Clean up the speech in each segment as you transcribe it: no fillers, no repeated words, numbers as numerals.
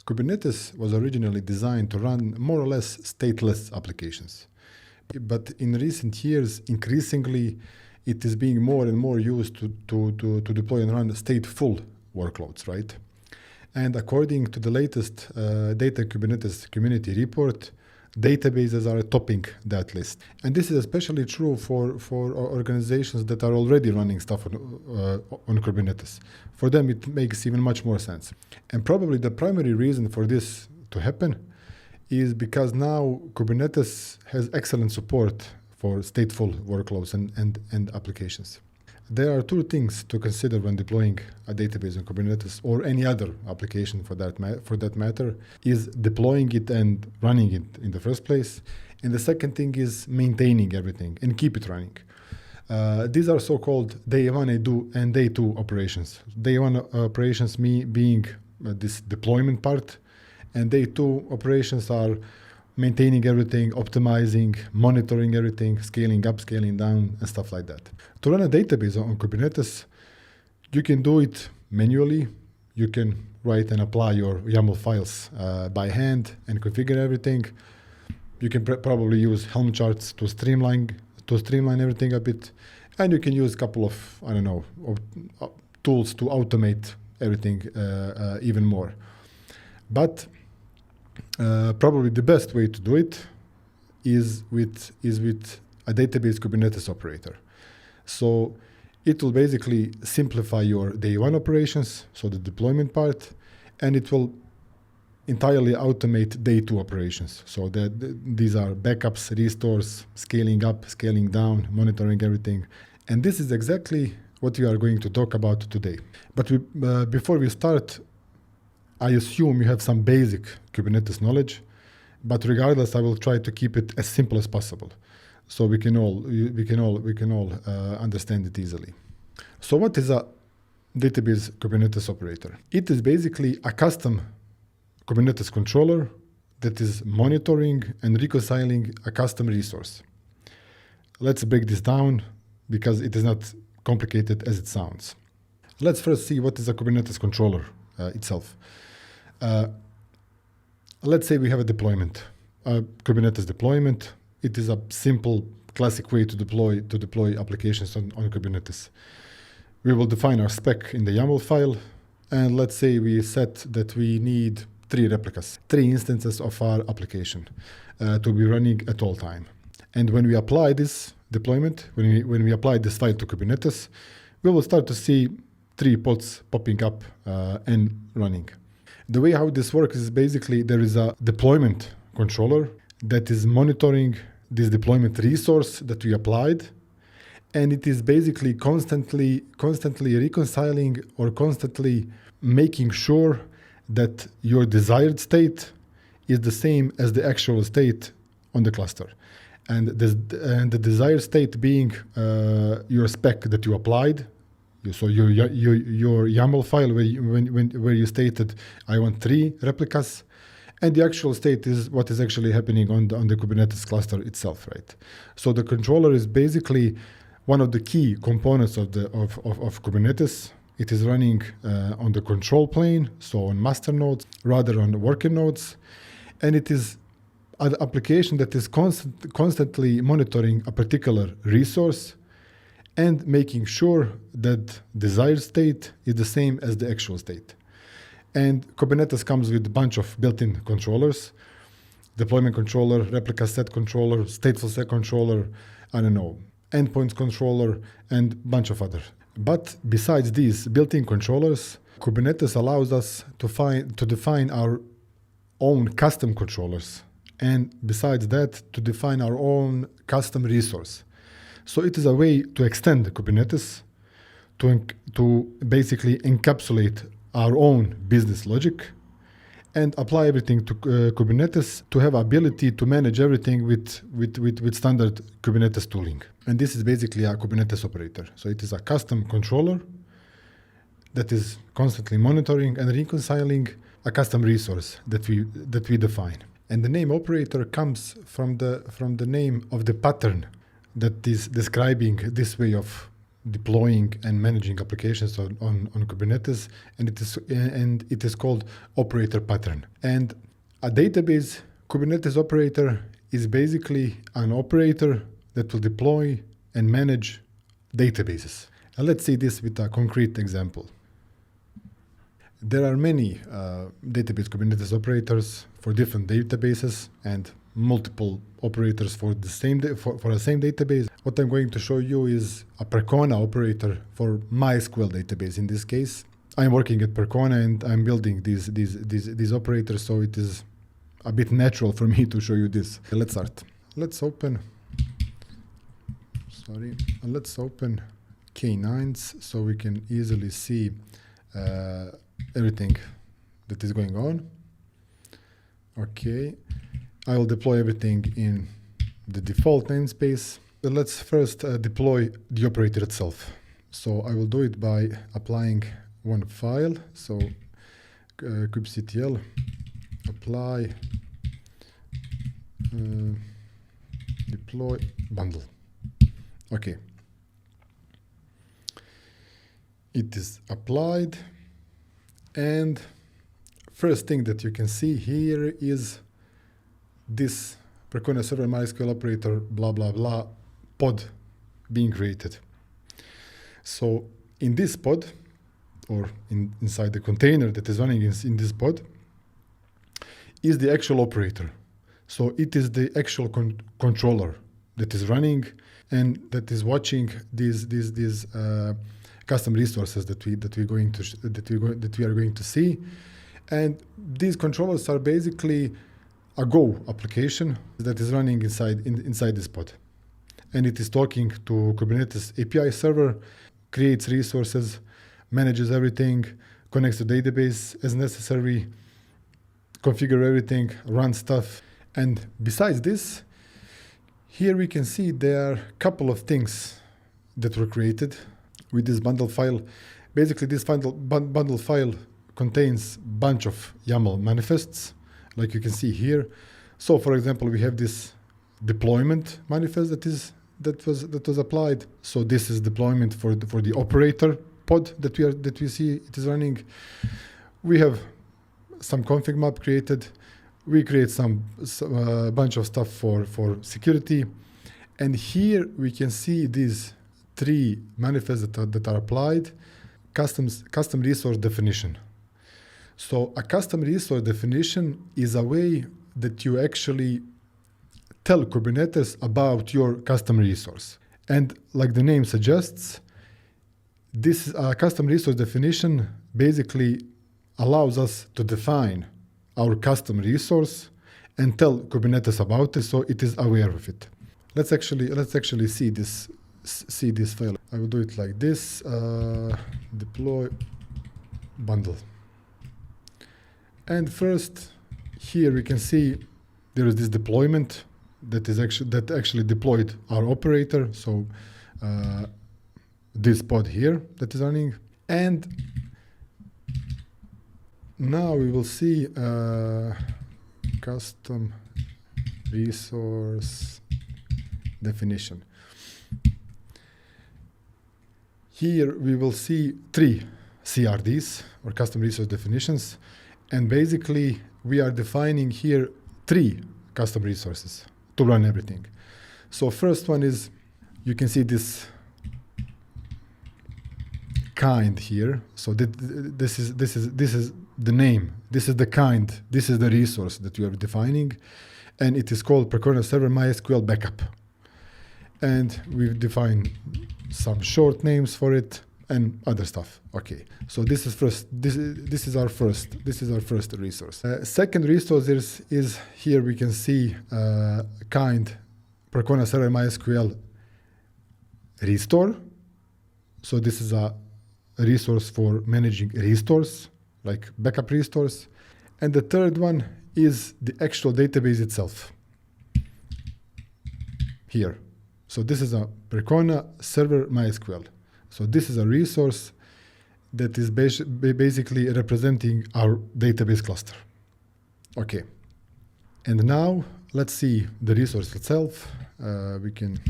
Kubernetes was originally designed to run more or less stateless applications. But in recent years, increasingly, it is being more and more used to deploy and run stateful workloads, right? And according to the latest Data Kubernetes community report, databases are topping that list. And this is especially true for organizations that are already running stuff on Kubernetes. For them, it makes even much more sense. And probably the primary reason for this to happen is because now Kubernetes has excellent support for stateful workloads and applications. There are two things to consider when deploying a database on Kubernetes or any other application for that matter, is deploying it and running it in the first place. And the second thing is maintaining everything and keep it running. These are so-called day one and day two operations. Day one operations being this deployment part, and day two operations are maintaining everything, optimizing, monitoring everything, scaling up, scaling down, and stuff like that. To run a database on Kubernetes, you can do it manually. You can write and apply your YAML files by hand and configure everything. You can probably use Helm charts to streamline everything a bit. And you can use a couple of, tools to automate everything even more. But probably the best way to do it is with a database Kubernetes operator. So it will basically simplify your day one operations, so the deployment part, and it will entirely automate day two operations. So that these are backups, restores, scaling up, scaling down, monitoring everything. And this is exactly what we are going to talk about today. But before we start, I assume you have some basic Kubernetes knowledge, but regardless, I will try to keep it as simple as possible, so we can all understand it easily. So, what is a database Kubernetes operator? It is basically a custom Kubernetes controller that is monitoring and reconciling a custom resource. Let's break this down because it is not complicated as it sounds. Let's first see what is a Kubernetes controller itself. Let's say we have a deployment, a Kubernetes deployment. It is a simple, classic way to deploy applications on Kubernetes. We will define our spec in the YAML file, and let's say we set that we need 3 replicas, 3 instances of our application to be running at all time. And when we apply this deployment, when we apply this file to Kubernetes, we will start to see 3 pods popping up and running. The way how this works is basically there is a deployment controller that is monitoring this deployment resource that we applied, and it is basically constantly reconciling or constantly making sure that your desired state is the same as the actual state on the cluster. And the desired state being your spec that you applied. So your YAML file where you stated I want 3 replicas, and the actual state is what is actually happening on the Kubernetes cluster itself, right? So the controller is basically one of the key components of Kubernetes. It is running on the control plane, so on master nodes rather on the worker nodes, and it is an application that is constantly monitoring a particular resource and making sure that desired state is the same as the actual state. And Kubernetes comes with a bunch of built-in controllers: deployment controller, replica set controller, stateful set controller, endpoints controller, and a bunch of other. But besides these built-in controllers, Kubernetes allows us to define our own custom controllers, and besides that, to define our own custom resource. So it is a way to extend Kubernetes to basically encapsulate our own business logic and apply everything to Kubernetes to have ability to manage everything with standard Kubernetes tooling. And this is basically a Kubernetes operator. So it is a custom controller that is constantly monitoring and reconciling a custom resource that we define. And the name operator comes from the name of the pattern that is describing this way of deploying and managing applications on Kubernetes, and it is called operator pattern. And a database Kubernetes operator is basically an operator that will deploy and manage databases. And let's see this with a concrete example. There are many database Kubernetes operators for different databases and multiple operators for the same for the same database. What I'm going to show you is a Percona operator for MySQL database. In this case, I'm working at Percona and I'm building these operators, so it is a bit natural for me to show you this. Let's start. Let's open K9s so we can easily see everything that is going on. Okay, I will deploy everything in the default namespace. But let's first deploy the operator itself. So I will do it by applying one file. So kubectl apply deploy bundle. Okay, it is applied, and first thing that you can see here is this Percona server MySQL operator blah blah blah pod being created. So in this pod, or inside the container that is running in this pod, is the actual operator. So it is the actual controller that is running and that is watching these custom resources that we are going to see. And these controllers are basically a Go application that is running inside this pod. And it is talking to Kubernetes API server, creates resources, manages everything, connects to database as necessary, configure everything, run stuff. And besides this, here we can see there are a couple of things that were created with this bundle file. Basically, this bundle file contains a bunch of YAML manifests, like you can see here. So, for example, we have this deployment manifest that was applied. So this is deployment for the operator pod that we see it is running. We have some config map created. We create some bunch of stuff for security, and here we can see these three manifests that are applied. Custom resource definition. So a custom resource definition is a way that you actually tell Kubernetes about your custom resource. And like the name suggests, this custom resource definition basically allows us to define our custom resource and tell Kubernetes about it, so it is aware of it. Let's actually see this file. I will do it like this: deploy bundle. And first, here we can see there is this deployment that actually deployed our operator. So this pod here that is running, and now we will see custom resource definition. Here we will see three CRDs, or custom resource definitions, and basically we are defining here three custom resources to run everything. So first one is, you can see this kind here. So this is the name. This is the kind. This is the resource that you are defining, and it is called Percona Server MySQL Backup. And we've defined some short names for it and other stuff. Okay. So this is first. This is our first resource. Second resource is here. We can see kind Percona Server MySQL Restore. So this is a resource for managing restores, like backup restores. And the third one is the actual database itself. Here. So this is a Percona Server MySQL. So this is a resource that is basically representing our database cluster. Okay. And now let's see the resource itself. We can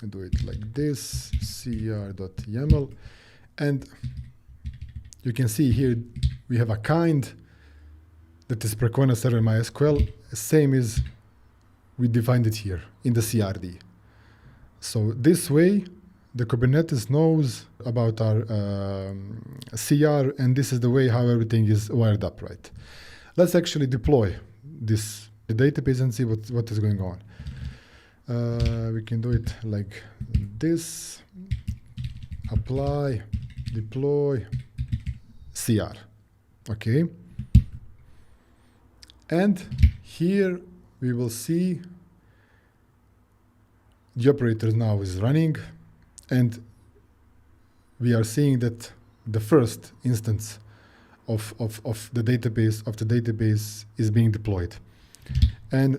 do it like this, cr.yaml, and you can see here we have a kind that is Percona server MySQL, same as we defined it here in the CRD. So this way, the Kubernetes knows about our CR, and this is the way how everything is wired up, right? Let's actually deploy this database and see what is going on. We can do it like this, apply, deploy, CR, okay? And here we will see the operator now is running, and we are seeing that the first instance of the database is being deployed. And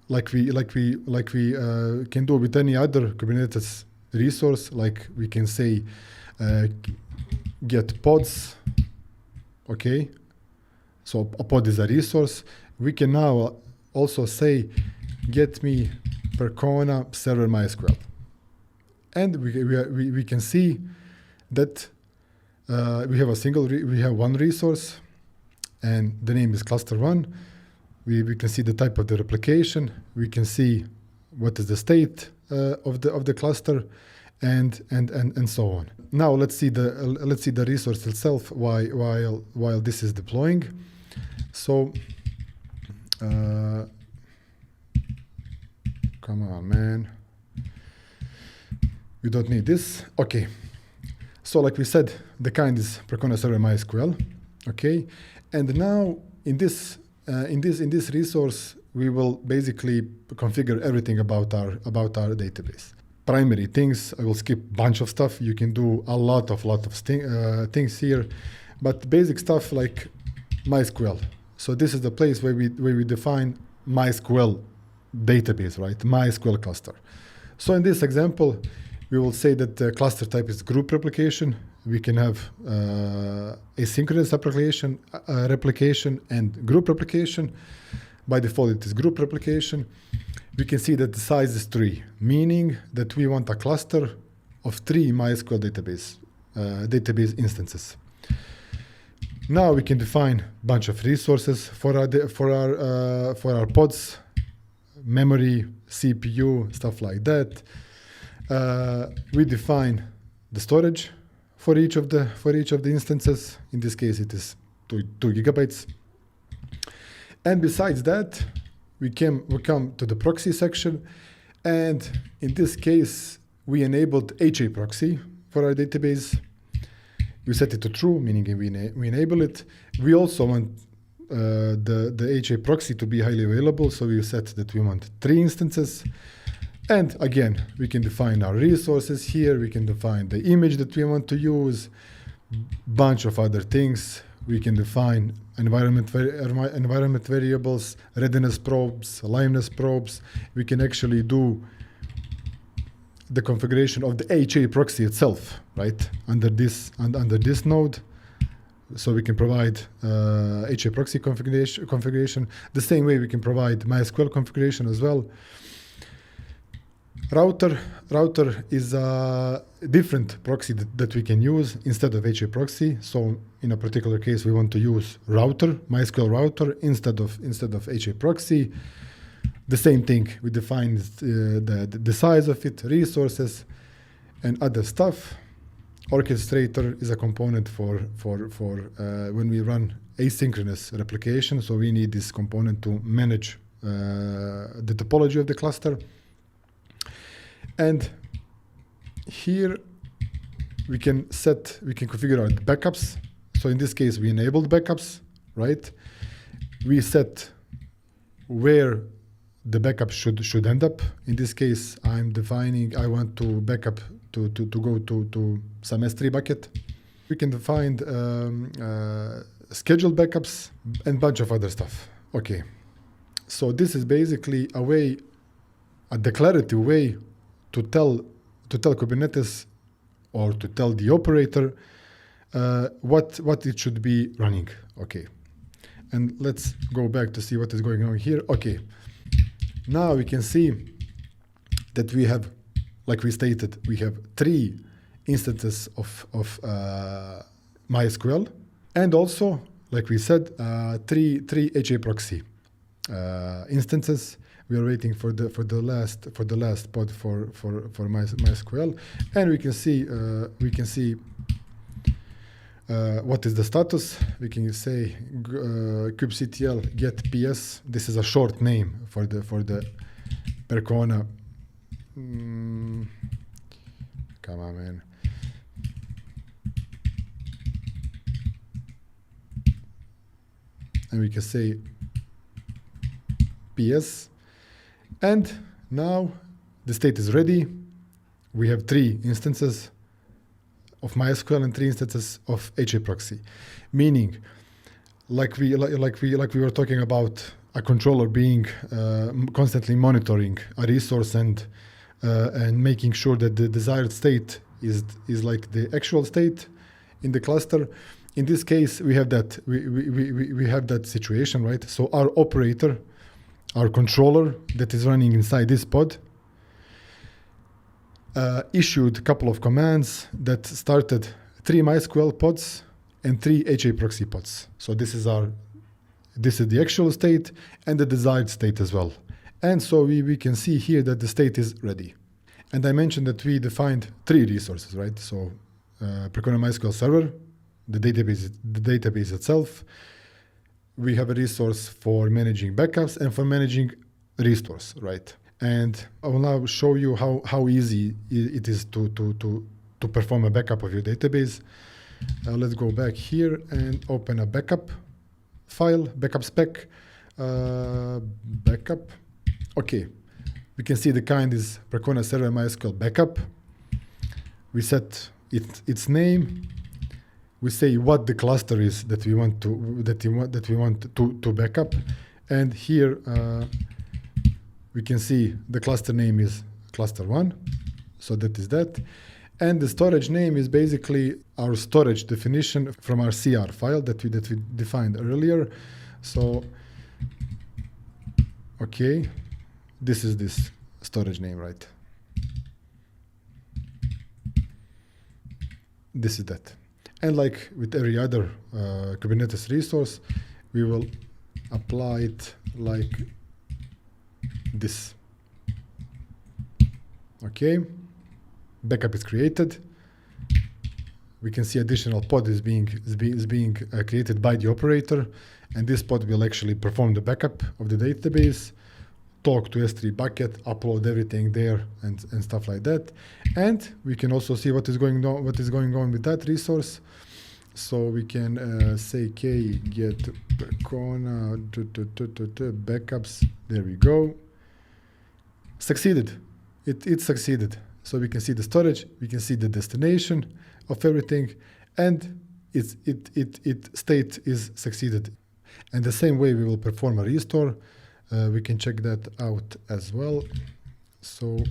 like we can do with any other Kubernetes resource, like we can say get pods, okay? So a pod is a resource. We can now also say get me Percona server MySQL, and we can see that we have one resource, and the name is cluster1. We can see the type of the replication. We can see what is the state of the cluster, and so on. Now let's see the resource itself while this is deploying. So come on, man. You don't need this. Okay. So like we said, the kind is Percona server MySQL. Okay. And now in this resource, we will basically configure everything about our database. Primary things, I will skip a bunch of stuff. You can do a lot of things here, but basic stuff like MySQL. So this is the place where we define MySQL database, right? MySQL cluster. So in this example, we will say that the cluster type is group replication. We can have asynchronous replication and group replication. By default, it is group replication. We can see that the size is 3, meaning that we want a cluster of 3 MySQL database instances. Now we can define a bunch of resources for our pods, memory, CPU, stuff like that. We define the storage for each of the instances. In this case, it is 2 gigabytes. And besides that, we come to the proxy section, and in this case, we enabled HA proxy for our database. We set it to true, meaning we enable it. We also want the HA proxy to be highly available, so we set that we want 3 instances. And again, we can define our resources here. We can define the image that we want to use, bunch of other things. We can define environment variables, readiness probes, liveness probes. We can actually do the configuration of the HA proxy itself, right? Under this node. So we can provide HA proxy configuration. The same way we can provide MySQL configuration as well. Router is a different proxy that we can use instead of HA proxy. So in a particular case, we want to use router, MySQL router, instead of HA proxy. The same thing, we define the size of it, resources, and other stuff. Orchestrator is a component for when we run asynchronous replication. So we need this component to manage the topology of the cluster. And here we can configure our backups. So in this case, we enabled backups, right? We set where the backup should end up. In this case, I'm defining, I want to backup to go to some S3 bucket. We can define scheduled backups and bunch of other stuff. Okay. So this is basically a declarative way to tell Kubernetes or to tell the operator what it should be running. Okay. And let's go back to see what is going on here. Okay. Now we can see that we have like we stated, we have 3 instances of MySQL, and also, like we said, three HA proxy instances. We are waiting for the last pod for MySQL, and we can see what is the status. We can say kubectl get ps. This is a short name for the Percona. Come on, man. And we can say ps. And now the state is ready. We have 3 instances of MySQL and 3 instances of HA proxy, meaning like we were talking about a controller being constantly monitoring a resource and making sure that the desired state is like the actual state in the cluster. In this case, we have that we have that situation, right? So our operator, our controller that is running inside this pod, issued a couple of commands that started 3 MySQL pods and 3 HA proxy pods. So this is the actual state and the desired state as well. And so we can see here that the state is ready. And I mentioned that we defined 3 resources, right? So Percona MySQL server, the database itself. We have a resource for managing backups and for managing restores, right? And I will now show you how easy it is to perform a backup of your database. Let's go back here and open a backup file, backup spec, backup. Okay, we can see the kind is Percona server MySQL backup. We set its name. We say what the cluster is that we want to backup, and here we can see the cluster name is cluster 1, so that is that, and the storage name is basically our storage definition from our CR file that we defined earlier. So okay, this is this storage name, right? This is that. And like with every other Kubernetes resource, we will apply it like this. Okay, backup is created. We can see additional pod is being created by the operator, and this pod will actually perform the backup of the database, talk to S3 bucket, upload everything there, and stuff like that. And we can also see what is going on with that resource. So we can say k get Percona backups. There we go. Succeeded. It succeeded. So we can see the storage, we can see the destination of everything, and its state is succeeded. And the same way we will perform a restore. We can check that out as well. So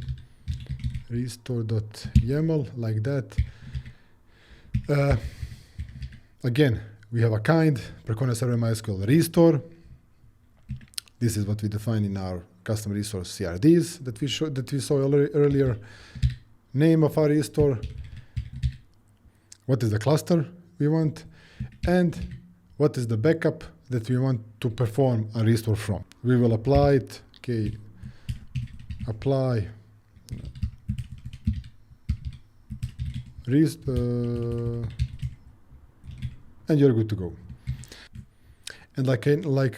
restore.yaml like that. Again, we have a kind Percona server MySQL restore. This is what we define in our custom resource CRDs that we saw earlier. Name of our restore. What is the cluster we want, and what is the backup that we want to perform a restore from. We will apply it. Okay, apply and you're good to go. And like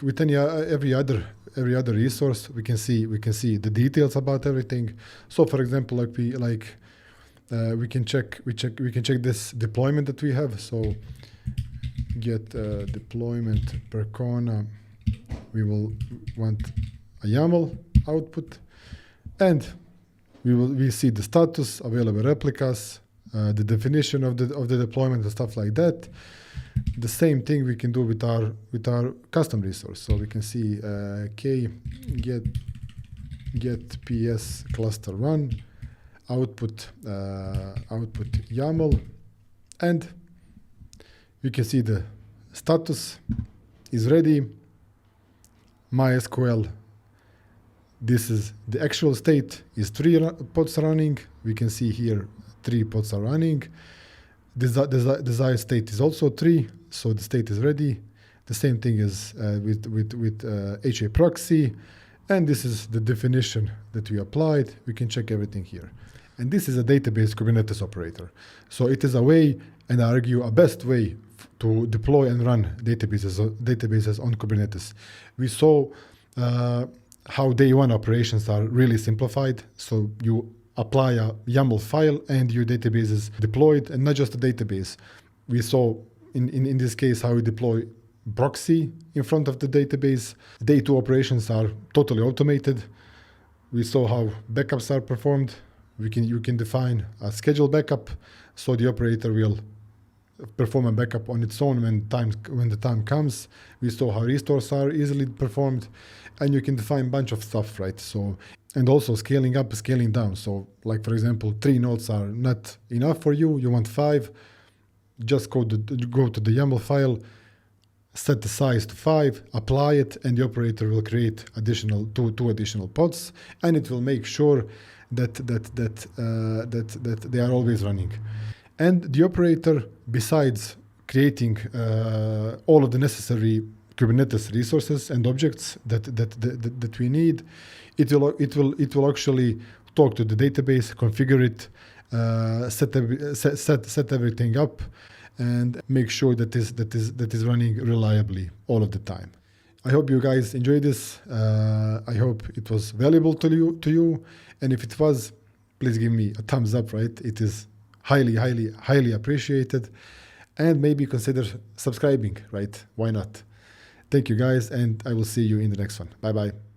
with every other resource, we can see the details about everything. So for example, we can check this deployment that we have. So get deployment Percona. We will want a YAML output, and we see the status, available replicas, the definition of the deployment and stuff like that. The same thing we can do with our custom resource. So we can see k get ps cluster 1 output YAML, and we can see the status is ready. MySQL This is the actual state is 3 pods running. We can see here 3 pods are running. Desired state is also 3, so the state is ready. The same thing is with HA proxy, and this is the definition that we applied. We can check everything here. And this is a database Kubernetes operator. So it is a way, and I argue a best way to deploy and run databases on Kubernetes. We saw how day one operations are really simplified. So you apply a YAML file and your database is deployed, and not just a database. We saw in this case how we deploy proxy in front of the database. Day two operations are totally automated. We saw how backups are performed. You can define a scheduled backup, so the operator will perform a backup on its own when the time comes. We saw how restores are easily performed, and you can define a bunch of stuff, right? So, and also scaling up, scaling down. So, like for example, 3 nodes are not enough for you. You want 5. Just go to the YAML file, set the size to 5, apply it, and the operator will create two additional pods, and it will make sure that they are always running. And the operator, besides creating all of the necessary Kubernetes resources and objects that we need, it will actually talk to the database, configure it, set everything up, and make sure that is running reliably all of the time. I hope you guys enjoyed this. I hope it was valuable to you. And if it was, please give me a thumbs up, right? It is highly appreciated. And maybe consider subscribing, right? Why not? Thank you guys, and I will see you in the next one. Bye-bye.